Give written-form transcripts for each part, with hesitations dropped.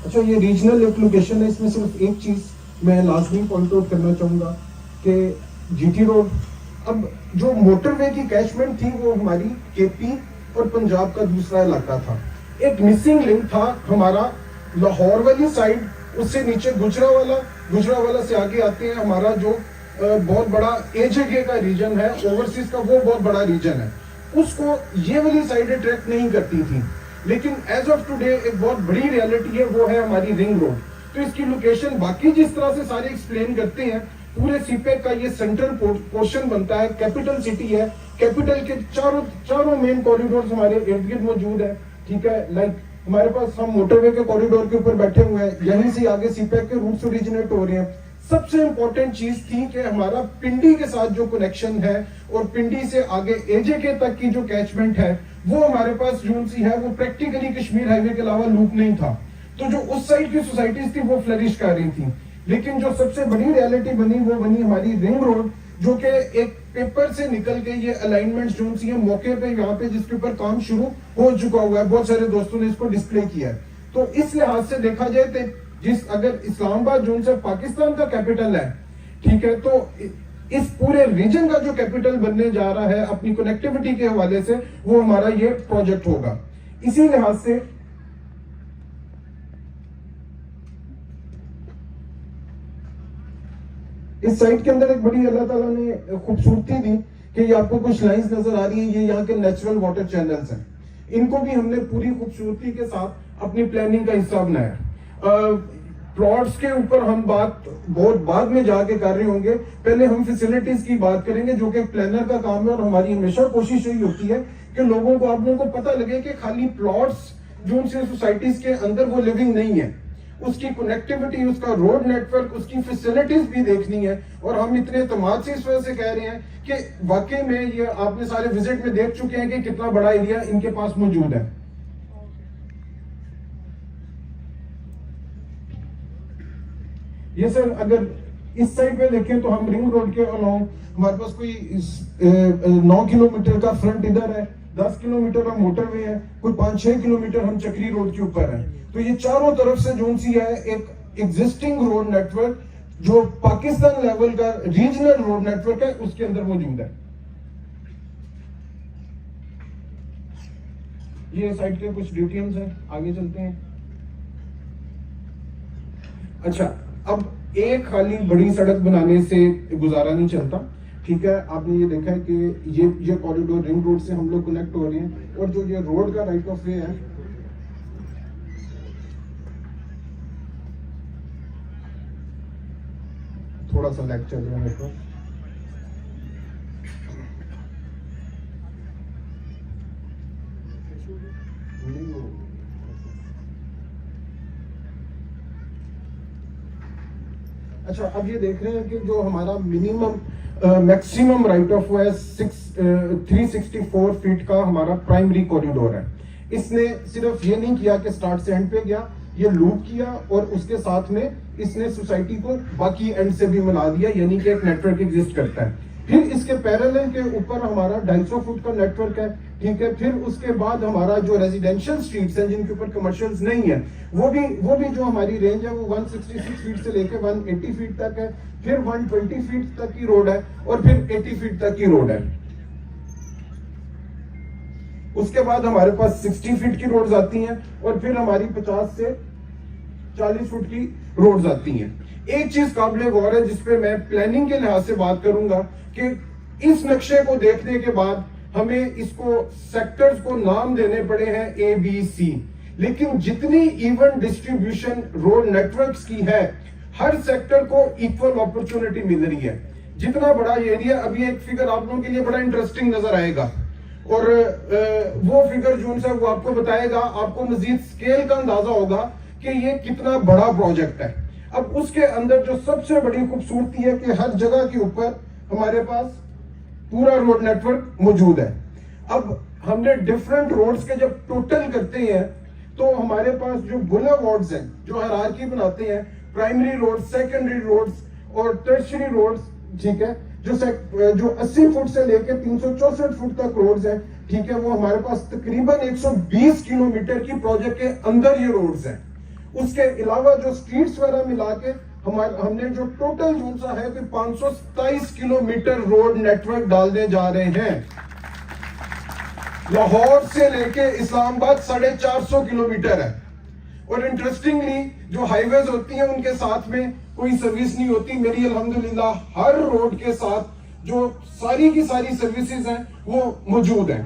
अच्छा, ये रीजनल एक लोकेशन है, इसमें सिर्फ एक चीज मैं लाजमी पॉइंट आउट करना चाहूंगा कि जीटी रोड, अब जो मोटरवे की कैचमेंट थी वो हमारी केपी और पंजाब का दूसरा इलाका था। एक मिसिंग लिंक था हमारा लाहौर वाली साइड, उससे नीचे गुजरावाला से आगे आते हैं हमारा जो बहुत बड़ा एजेके का रीजन है, ओवरसीज का वो बहुत बड़ा रीजन है, उसको ये वाली साइड अट्रैक्ट नहीं करती थी। लेकिन एज ऑफ टुडे एक बहुत बड़ी रियलिटी है, वो है हमारी रिंग रोड। तो इसकी लोकेशन बाकी जिस तरह से सारे एक्सप्लेन करते हैं, पूरे सीपेक का ये सेंट्रल पोर्शन बनता है, कैपिटल सिटी है, कैपिटल के चारों मेन कॉरिडोर हमारे इर्द गिर्द मौजूद है। ठीक है, लाइक हमारे पास हम मोटरवे के कॉरिडोर के ऊपर बैठे हुए हैं, यहीं से आगे सीपेक के रूट्स ओरिजिनेट हो रहे हैं। सबसे इंपॉर्टेंट चीज थी कि हमारा पिंडी के साथ जो कनेक्शन है और पिंडी से आगे एजेके तक की जो कैचमेंट है, वो हमारे पास जो सी है वो प्रैक्टिकली कश्मीर हाईवे के अलावा लूप नहीं था। तो जो उस साइड की सोसाइटीज थी वो फ्लरिश कर रही थी। लेकिन जो सबसे बड़ी रियलिटी बनी वो बनी हमारी रिंग रोड, जो कि एक पेपर से निकल के ये अलाइनमेंट जो सी है मौके पे यहाँ पे जिसके ऊपर काम शुरू हो चुका हुआ है, बहुत सारे दोस्तों ने इसको डिस्प्ले किया है। तो इस लिहाज से देखा जाए तो अगर इस्लामाबाद जो से पाकिस्तान का कैपिटल है, ठीक है, तो इस पूरे रीजन का जो कैपिटल बनने जा रहा है अपनी कनेक्टिविटी के हवाले से, वो हमारा ये प्रोजेक्ट होगा। इसी लिहाज से इस साइट के अंदर एक बड़ी अल्लाह ताला ने खूबसूरती दी कि ये आपको कुछ लाइंस नजर आ रही हैं, ये यहाँ के नेचुरल वाटर चैनल्स हैं। इनको भी हमने पूरी खूबसूरती के साथ अपनी प्लानिंग का हिस्सा बनाया। प्लॉट्स के ऊपर हम बात बहुत बाद में जाके कर रहे होंगे, पहले हम फैसिलिटीज की बात करेंगे जो कि प्लानर का काम है। और हमारी हमेशा कोशिश यही होती है कि लोगों को, आप लोगों को पता लगे कि खाली प्लॉट्स जो उनसे सोसाइटीज के अंदर वो लिविंग नहीं है, उसकी कनेक्टिविटी, उसका रोड नेटवर्क, उसकी फैसिलिटीज भी देखनी है। और हम इतने एतमाद से इस वजह से कह रहे हैं कि वाकई में ये आपने सारे विजिट में देख चुके हैं कि कितना बड़ा एरिया इनके पास मौजूद है। ये सर अगर इस साइड पे देखें तो हम रिंग रोड के अलाउंग हमारे पास कोई 9 किलोमीटर का फ्रंट इधर है, 10 किलोमीटर का मोटरवे है, कोई 5-6 किलोमीटर हम चक्री रोड के ऊपर है। तो ये चारों तरफ से जो सी है एक एग्जिस्टिंग रोड नेटवर्क जो पाकिस्तान लेवल का रीजनल रोड नेटवर्क है उसके अंदर मौजूद है। ये साइड के कुछ डिटेल्स हैं, आगे चलते हैं। अच्छा, अब एक खाली बड़ी सड़क बनाने से गुजारा नहीं चलता। ठीक है, आपने ये देखा है कि ये कॉरिडोर रिंग रोड से हम लोग कनेक्ट हो रहे हैं, और जो ये रोड का राइट ऑफ वे है, थोड़ा सा लैग चल रहा है मेरे को। अच्छा, अब ये देख रहे हैं कि जो हमारा minimum maximum right of way 364 feet का हमारा प्राइमरी कॉरिडोर है। इसने सिर्फ ये नहीं किया कि स्टार्ट से एंड पे गया, ये लूप किया और उसके साथ में इसने सोसाइटी को बाकी एंड से भी मिला दिया, यानी कि एक नेटवर्क एग्जिस्ट करता है। फिर इसके पैरेलल के ऊपर हमारा 250 फुट का नेटवर्क है। ठीक है, फिर उसके बाद हमारा जो रेजिडेंशियल स्ट्रीट्स हैं जिनके ऊपर कमर्शियल्स नहीं है, वो भी जो हमारी रेंज है वो 166 फीट से लेकर 180 फीट तक है। फिर 120 फीट तक की रोड है और फिर 80 फीट तक की रोड है। उसके बाद हमारे पास 60 फीट की रोड्स आती हैं और फिर हमारी 50 से 40 फुट की रोड्स आती हैं। एक चीज काबिल गौर है जिसपे मैं प्लानिंग के लिहाज से बात करूंगा कि इस नक्शे को देखने के बाद हमें इसको सेक्टर्स को नाम देने पड़े हैं ABC, लेकिन जितनी इवन डिस्ट्रीब्यूशन रोड नेटवर्क्स की है, हर सेक्टर को इक्वल अपॉर्चुनिटी मिल रही है। जितना बड़ा एरिया, अभी एक फिगर आप लोगों के लिए बड़ा इंटरेस्टिंग नजर आएगा और वो फिगर जो है वो आपको बताएगा, आपको मजीद स्केल का अंदाजा होगा कि ये कितना बड़ा प्रोजेक्ट है। अब उसके अंदर जो सबसे बड़ी खूबसूरती है कि हर जगह के ऊपर हमारे पास पूरा रोड नेटवर्क मौजूद है। अब हमने डिफरेंट रोड्स के जब टोटल करते हैं तो हमारे पास जो बुलेवार्ड्स हैं, जो हायरार्की बनाते हैं, प्राइमरी रोड, सेकेंडरी रोड्स और टर्शियरी रोड्स, ठीक है, जो 80 फुट से लेकर 364 फुट तक रोड्स हैं, ठीक है, वो हमारे पास तकरीबन 120 किलोमीटर की प्रोजेक्ट के अंदर ये रोड्स हैं। उसके अलावा जो स्ट्रीट्स वगैरह मिला के हमने जो टोटल जो सा है कि 527 किलोमीटर रोड नेटवर्क डालने जा रहे हैं। लाहौर से लेके इस्लामाबाद 450 किलोमीटर है। और इंटरेस्टिंगली जो हाईवेज होती हैं उनके साथ में कोई सर्विस नहीं होती। मेरी अल्हम्दुलिल्लाह हर रोड के साथ जो सारी की सारी सर्विसेज हैं वो मौजूद हैं।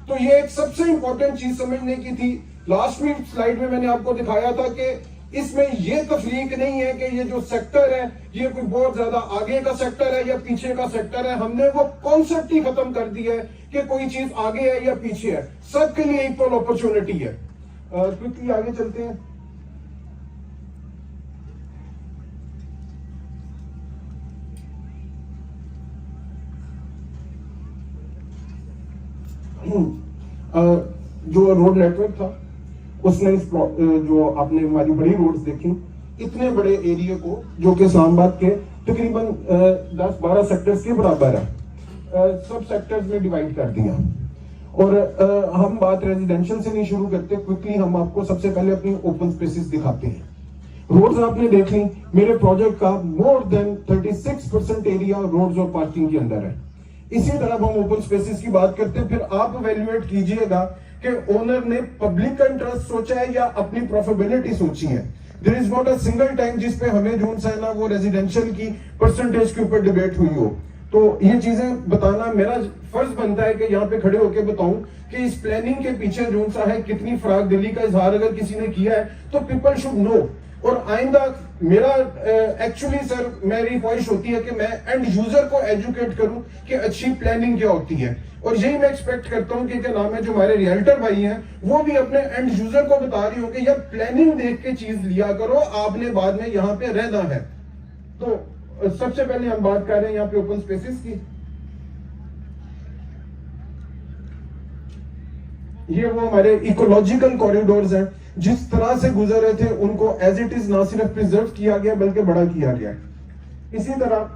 तो ये एक सबसे इंपॉर्टेंट चीज समझने की थी। लास्ट में स्लाइड में मैंने आपको दिखाया था कि इसमें ये तफरीक नहीं है कि ये जो सेक्टर है ये कोई बहुत ज्यादा आगे का सेक्टर है या पीछे का सेक्टर है। हमने वो कॉन्सेप्ट ही खत्म कर दिया है कि कोई चीज आगे है या पीछे है, सबके लिए इक्वल अपॉर्चुनिटी है। क्विकली आगे चलते हैं। जो रोड नेटवर्क था उसने इस जो आपने हमारी बड़ी रोड्स देखी, इतने बड़े एरिया को जो कि इस्लामाबाद के तकरीबन 10-12 सेक्टर्स के बराबर है, सब सेक्टर्स में डिवाइड कर दिया। और हम बात रेजिडेंशियल से नहीं शुरू करते, क्विकली हम आपको सबसे पहले अपनी ओपन स्पेसेस दिखाते हैं। रोड्स आपने देख ली, मेरे प्रोजेक्ट का मोर देन 36% एरिया रोड्स और पार्किंग के अंदर है। इसी तरह हम ओपन स्पेसेस की बात करते हैं, फिर आप इवैल्यूएट कीजिएगा कि ओनर ने पब्लिक का इंटरेस्ट सोचा है या अपनी प्रॉफिटेबिलिटी सोची है। There is not a single time जिस पे हमें जो सा है ना वो रेजिडेंशियल की परसेंटेज के ऊपर डिबेट हुई हो। तो ये चीजें बताना मेरा फर्ज बनता है कि यहाँ पे खड़े होकर बताऊं कि इस प्लानिंग के पीछे जो सा है कितनी फराग दिली का इजहार अगर किसी ने किया है तो पीपल शुड नो। और आइंदा मेरा एक्चुअली सर मेरी ख्वाहिश होती है कि मैं एंड यूजर को एजुकेट करूं कि अच्छी प्लानिंग क्या होती है। और यही मैं एक्सपेक्ट करता हूं कि क्या नाम है जो हमारे रियल्टर भाई हैं वो भी अपने एंड यूजर को बता रहे होंगे यार प्लानिंग देख के चीज लिया करो, आपने बाद में यहाँ पे रहना है। तो सबसे पहले हम बात कर रहे हैं यहाँ पे ओपन स्पेसेस की। ये वो हमारे इकोलॉजिकल कॉरिडोर्स हैं, जिस तरह से गुजर रहे थे उनको एज इट इज ना सिर्फ प्रिजर्व किया गया बल्कि बड़ा किया गया। इसी तरह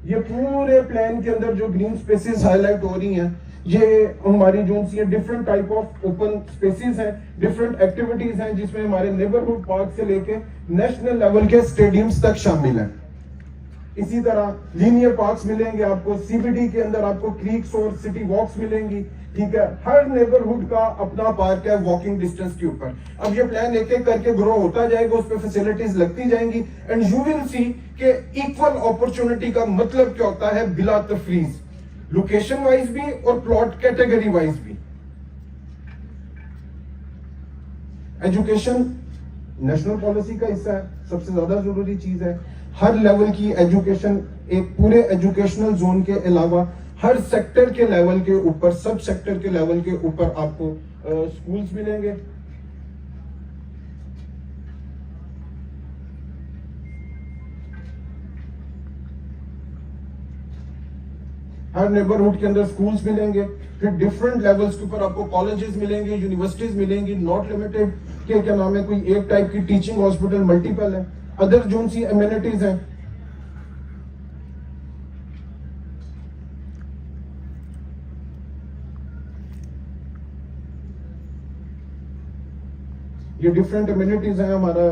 ये पूरे प्लान के अंदर जो ग्रीन स्पेसेस हाईलाइट हो रही हैं ये हमारी जो सी different type of open spaces हैं, डिफरेंट एक्टिविटीज हैं जिसमें हमारे नेबरहुड पार्क से लेके नेशनल लेवल के स्टेडियम्स तक शामिल हैं। इसी तरह लीनियर पार्क्स मिलेंगे आपको, सीबीडी के अंदर आपको क्रीक्स और सिटी वॉक्स मिलेंगी। ठीक है, हर नेबरहुड का अपना पार्क है वॉकिंग डिस्टेंस के ऊपर। अब ये प्लान एक एक करके ग्रो होता जाएगा, उस पर फैसिलिटीज लगती जाएंगी एंड यू विल सी कि इक्वल अपॉर्चुनिटी का मतलब क्या होता है बिला तफरीज, लोकेशन वाइज भी और प्लॉट कैटेगरी वाइज भी। एजुकेशन नेशनल पॉलिसी का हिस्सा है, सबसे ज्यादा जरूरी चीज है। हर लेवल की एजुकेशन, एक पूरे एजुकेशनल जोन के अलावा हर सेक्टर के लेवल के ऊपर, सब सेक्टर के लेवल के ऊपर आपको स्कूल्स मिलेंगे। हर नेबरहुड के अंदर स्कूल्स मिलेंगे, फिर डिफरेंट लेवल्स के ऊपर आपको कॉलेजेस मिलेंगे, यूनिवर्सिटीज मिलेंगी, नॉट लिमिटेड के क्या नाम है कोई एक टाइप की टीचिंग हॉस्पिटल, मल्टीपल है, अदर जोन सी एमिनिटीज हैं। ये डिफरेंट एमिनिटीज हैं। हमारा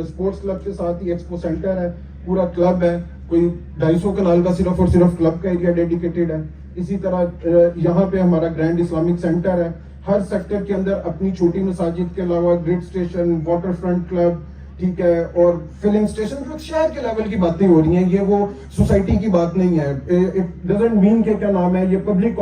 स्पोर्ट्स क्लब के साथ ही एक्सपो सेंटर है, पूरा क्लब है, कोई 250 कनाल का सिर्फ और सिर्फ क्लब का एरिया डेडिकेटेड है। इसी तरह यहाँ पे हमारा ग्रैंड इस्लामिक सेंटर है। हर सेक्टर के अंदर अपनी छोटी मसाजिद के अलावा grid station, water front club, ठीक है, और फिलिंग स्टेशन, जो शहर के लेवल की बातें हो रही हैं, ये वो सोसाइटी की बात नहीं है। इट डजंट मीन के क्या नाम है ये पब्लिक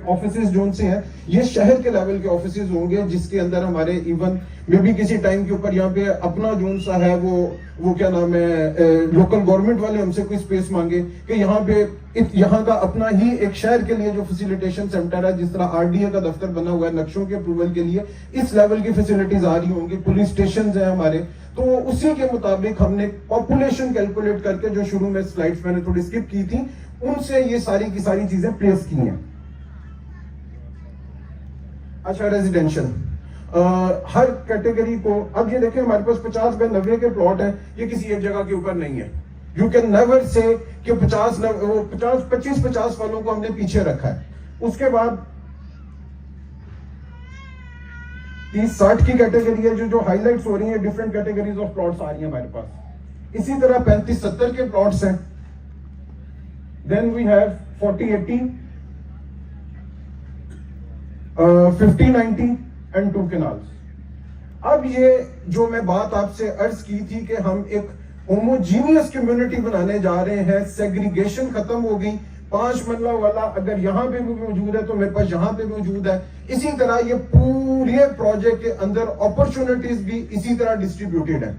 ऑफिसेज जो से हैं ये शहर के लेवल के ऑफिसेज होंगे जिसके अंदर हमारे इवन मे भी किसी टाइम के ऊपर यहाँ पे अपना जोन सा है वो क्या नाम है लोकल गवर्नमेंट वाले हमसे कोई स्पेस मांगे कि यहाँ पे यहाँ का अपना ही एक शहर के लिए जो फैसिलिटेशन सेंटर है, जिस तरह आरडीए का दफ्तर बना हुआ है नक्शों के अप्रूवल के लिए, इस लेवल की फैसिलिटीज आ रही होंगी। पुलिस स्टेशन है हमारे, तो उसी के मुताबिक हमने पॉपुलेशन कैलकुलेट करके जो शुरू में स्लाइड्स मैंने थोड़ी स्किप की थी उनसे ये सारी की सारी चीजें प्लेस की हैं। अच्छा, रेजिडेंशियल हर कैटेगरी को, अब ये देखें हमारे पास 50 बाय 90 के प्लॉट है, ये किसी एक जगह के ऊपर नहीं है। यू कैन नेवर से कि 25-50 वालों को हमने पीछे रखा है। उसके बाद 30-60 की कैटेगरी है जो हाईलाइट्स हो रही है, डिफरेंट कैटेगरीज ऑफ प्लॉट्स आ रही है हमारे पास। इसी तरह 35-70 के प्लॉट्स हैं। Then we have 40-80, 50-90 and 2 kanals. अब ये जो मैं बात आपसे अर्ज की थी कि हम एक होमोजीनियस कम्युनिटी बनाने जा रहे हैं, सेग्रीगेशन खत्म हो गई। 5 मरला वाला अगर यहां पे भी मौजूद है तो मेरे पास यहां पे भी मौजूद है। इसी तरह ये पूरे प्रोजेक्ट के अंदर अपॉर्चुनिटीज भी इसी तरह डिस्ट्रीब्यूटेड है।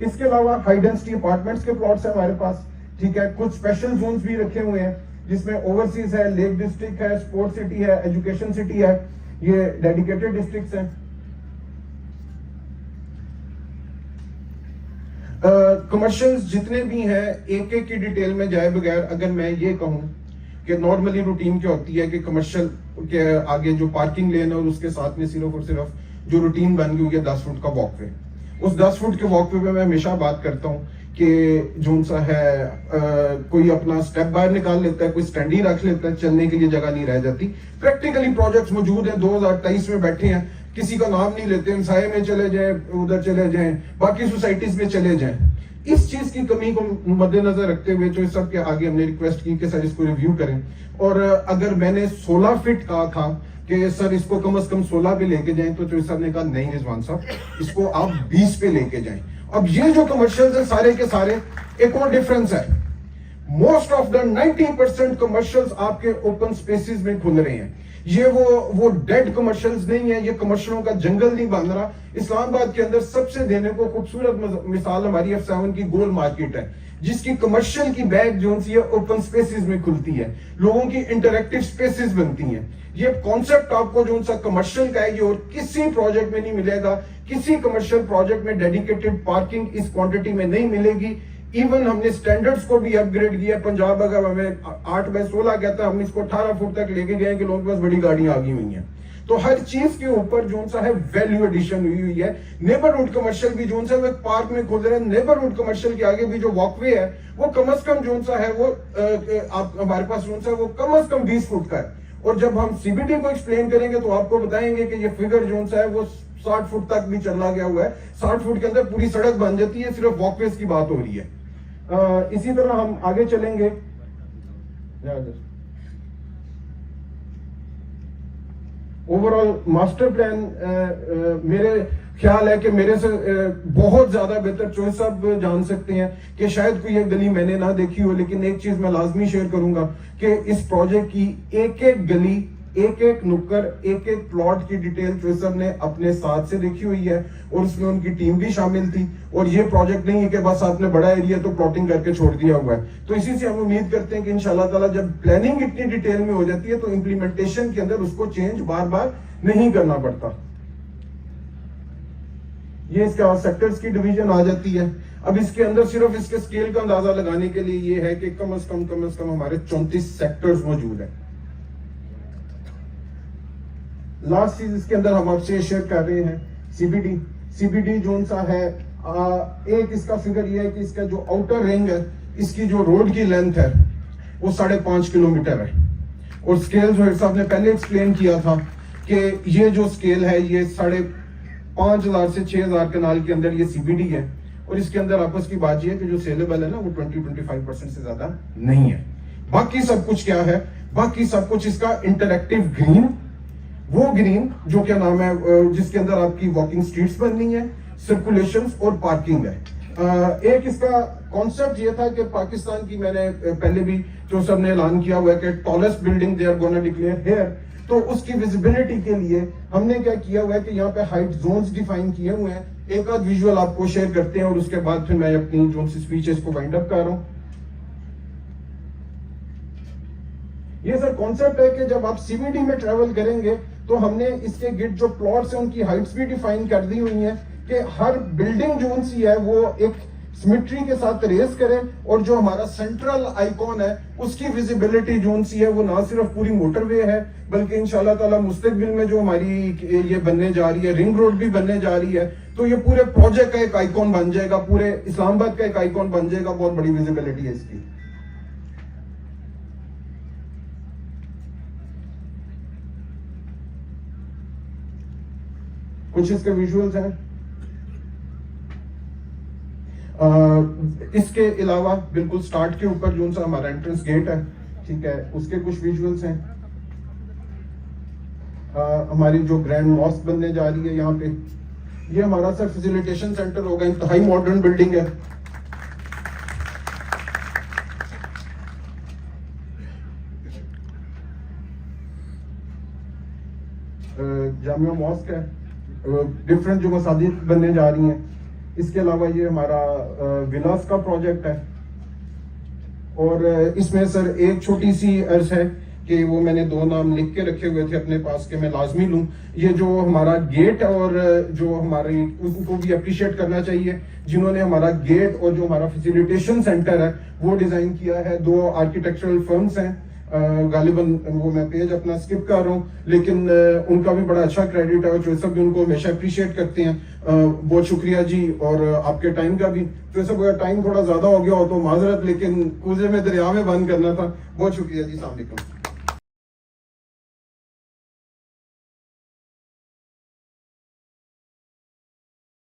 इसके अलावा हाई डेंसिटी अपार्टमेंट्स के प्लॉट्स है हमारे पास, ठीक है। कुछ स्पेशल जोन्स भी रखे हुए हैं जिसमें ओवरसीज है, लेक डिस्ट्रिक्ट है, स्पोर्ट्स सिटी है, एजुकेशन सिटी है, ये डेडिकेटेड डिस्ट्रिक्ट्स हैं। कमर्शियल्स जितने भी हैं, एक एक की डिटेल में जाए बगैर अगर मैं ये कहूं कि नॉर्मली रूटीन क्या होती है कि कमर्शियल के आगे जो पार्किंग लेन है और उसके साथ में सिर्फ और सिर्फ जो रूटीन बन गई है 10 फुट का वॉकवे। उस 10 फुट के वॉकवे पे मैं हमेशा बात करता हूं कि जो सा है कोई अपना स्टेप बाहर निकाल लेता है, कोई स्टैंड ही रख लेता है, चलने के लिए जगह नहीं रह जाती। प्रैक्टिकली प्रोजेक्ट्स मौजूद है, 2023 में बैठे हैं, किसी का नाम नहीं लेते, साये में चले जाएं, उधर चले जाएं, बाकी सोसाइटीज में चले जाएं। इस चीज की कमी को मद्देनजर रखते हुए जो सब के आगे हमने रिक्वेस्ट की कि सर इसको रिव्यू करें। और अगर मैंने 16 फीट कहा था कि सर इसको कम से कम 16 पे लेके जाएं, तो चौधरी साहब ने कहा नहीं रिजवान साहब इसको आप 20 पे लेके जाएं। अब ये जो कमर्शियल्स है सारे के सारे, एक और डिफरेंस है, मोस्ट ऑफ द 90% कमर्शियल्स आपके ओपन स्पेसिस में खुल रहे हैं। ये वो डेड कमर्शियल्स नहीं है, ये कमर्शियलों का जंगल नहीं बन रहा। इस्लामाबाद के अंदर सबसे देने को खूबसूरत मिसाल हमारी F7 की गोल मार्केट है, जिसकी कमर्शियल की बैग जो है ओपन स्पेसिस में खुलती है, लोगों की इंटरैक्टिव स्पेसिस बनती हैं। ये कॉन्सेप्ट आपको जो सा कमर्शियल का है ये और किसी प्रोजेक्ट में नहीं मिलेगा। किसी कमर्शियल प्रोजेक्ट में डेडिकेटेड पार्किंग इस क्वांटिटी में नहीं मिलेगी। इवन हमने स्टैंडर्ड्स को भी अपग्रेड किया। पंजाब अगर हमें 8/16 कहता है, हम इसको 18 फुट तक लेके गए कि लोगों के पास बड़ी गाड़ियां आ गई हुई हैं। तो हर चीज के ऊपर जो सा है वैल्यू एडिशन हुई है। नेबरहुड कमर्शियल भी जो सा वो एक पार्क में खुल रहे हैं। नेबरहुड कमर्शियल के आगे भी जो वॉकवे है वो कम से कम जो सा है वो आप हमारे पास जो सा वो कम से कम 20 फुट का है। और जब हम सीबीडी को एक्सप्लेन करेंगे तो आपको बताएंगे कि ये फिगर जो सा है वो 60 फुट तक भी चला गया हुआ है। 60 फुट के अंदर पूरी सड़क बन जाती है, सिर्फ वॉकवेज की बात हो रही है। इसी तरह हम आगे चलेंगे। ओवरऑल मास्टर प्लान मेरे ख्याल है कि मेरे से बहुत ज्यादा बेहतर चॉइस सब जान सकते हैं कि शायद कोई एक गली मैंने ना देखी हो, लेकिन एक चीज मैं लाजमी शेयर करूंगा कि इस प्रोजेक्ट की एक एक गली, एक एक नुक्कर, एक एक प्लॉट की डिटेल चॉइस सब ने अपने साथ से देखी हुई है और उसमें उनकी टीम भी शामिल थी। और ये प्रोजेक्ट नहीं है कि बस आपने बड़ा एरिया तो प्लॉटिंग करके छोड़ दिया हुआ है। तो इसी से हम उम्मीद करते हैं कि इंशाल्लाह ताला जब प्लानिंग इतनी डिटेल में हो जाती है तो इंप्लीमेंटेशन के अंदर उसको चेंज बार बार नहीं करना पड़ता। ये इसका सेक्टर्स की डिवीजन आ जाती है। अब इसके अंदर सिर्फ इसके स्केल का अंदाजा लगाने के लिए ये है कि कम से कम हमारे 34 सेक्टर्स मौजूद है। लास्ट चीज इसके अंदर हम आपसे शेयर कर रहे हैं सीबीडी जोन सा है। एक इसका फिगर ये है कि इसका जो आउटर रिंग है, इसकी जो रोड की लेंथ है वो 5.5 किलोमीटर है। और स्केल जो साहब ने पहले एक्सप्लेन किया था कि ये जो स्केल है ये 5,500 से 6,000 कनाल के अंदर ये सीबीडी है। और इसके अंदर आपस की बात ये है कि जो सेलेबल है ना वो 20-25% से ज्यादा नहीं है। बाकी सब कुछ क्या है, बाकी सब कुछ इसका इंटरैक्टिव ग्रीन, वो ग्रीन जो क्या नाम है जिसके अंदर आपकी वॉकिंग स्ट्रीट्स बननी है, सर्कुलेशन और पार्किंग है। एक इसका कॉन्सेप्ट ये था कि पाकिस्तान की, मैंने पहले भी जो सर ने ऐलान किया हुआ है कि tallest building they are gonna declare here, तो उसकी विजिबिलिटी के लिए हमने क्या किया हुआ है कि यहाँ पे हाइट जोन्स डिफाइन किए हुए हैं। एक आध विजुअल आपको शेयर करते हैं और उसके बाद फिर मैं अपनी जो स्पीचेस को वाइंड अप कर रहा हूं। ये सर कॉन्सेप्ट है कि जब आप सीबीडी में ट्रेवल करेंगे तो हमने इसके गिट जो प्लॉट्स हैं उनकी हाइट्स भी डिफाइन कर दी हुई हैं कि हर बिल्डिंग जो सी है वो एक सिमेट्री के साथ रेस करें। और जो हमारा सेंट्रल आइकॉन है उसकी विजिबिलिटी जो सी है वो ना सिर्फ पूरी मोटरवे है बल्कि इंशाल्लाह ताला मुस्तकबिल में जो हमारी ये बनने जा रही है, रिंग रोड भी बनने जा रही है, तो ये पूरे प्रोजेक्ट का एक आइकॉन बन जाएगा, पूरे इस्लामाबाद का एक आइकॉन बन जाएगा। बहुत बड़ी विजिबिलिटी है इसकी। कुछ इसके विजुअल्स हैं। इसके अलावा बिल्कुल स्टार्ट के ऊपर जो सा हमारा एंट्रेंस गेट है, ठीक है, उसके कुछ विजुअल्स हैं। हमारी जो ग्रैंड मॉस्क बनने जा रही है यहाँ पे, ये हमारा सर फैसिलिटेशन सेंटर होगा, इंतहाई मॉडर्न बिल्डिंग है। जामिया मॉस्क है, डिफरेंट जो मसाजिद बनने जा रही हैं। इसके अलावा ये हमारा विलास का प्रोजेक्ट है, और इसमें सर एक छोटी सी अर्ज है कि वो मैंने 2 नाम लिख के रखे हुए थे अपने पास कि मैं लाजमी लूं। ये जो हमारा गेट और जो हमारी, उनको भी अप्रिशिएट करना चाहिए जिन्होंने हमारा गेट और जो हमारा फैसिलिटेशन सेंटर है वो डिजाइन किया है। 2 आर्किटेक्चरल फर्म्स हैं, गालिबन वो मैं पेज अपना स्किप कर रहा हूँ, लेकिन उनका भी बड़ा अच्छा क्रेडिट है और जो सब भी उनको हमेशा अप्रिशिएट करते हैं। बहुत शुक्रिया जी, और आपके टाइम का भी। तो सब टाइम थोड़ा ज्यादा हो गया हो तो माजरत, लेकिन कूजे में दरिया में बंद करना था। बहुत शुक्रिया जी, अस्सलाम वालेकुम।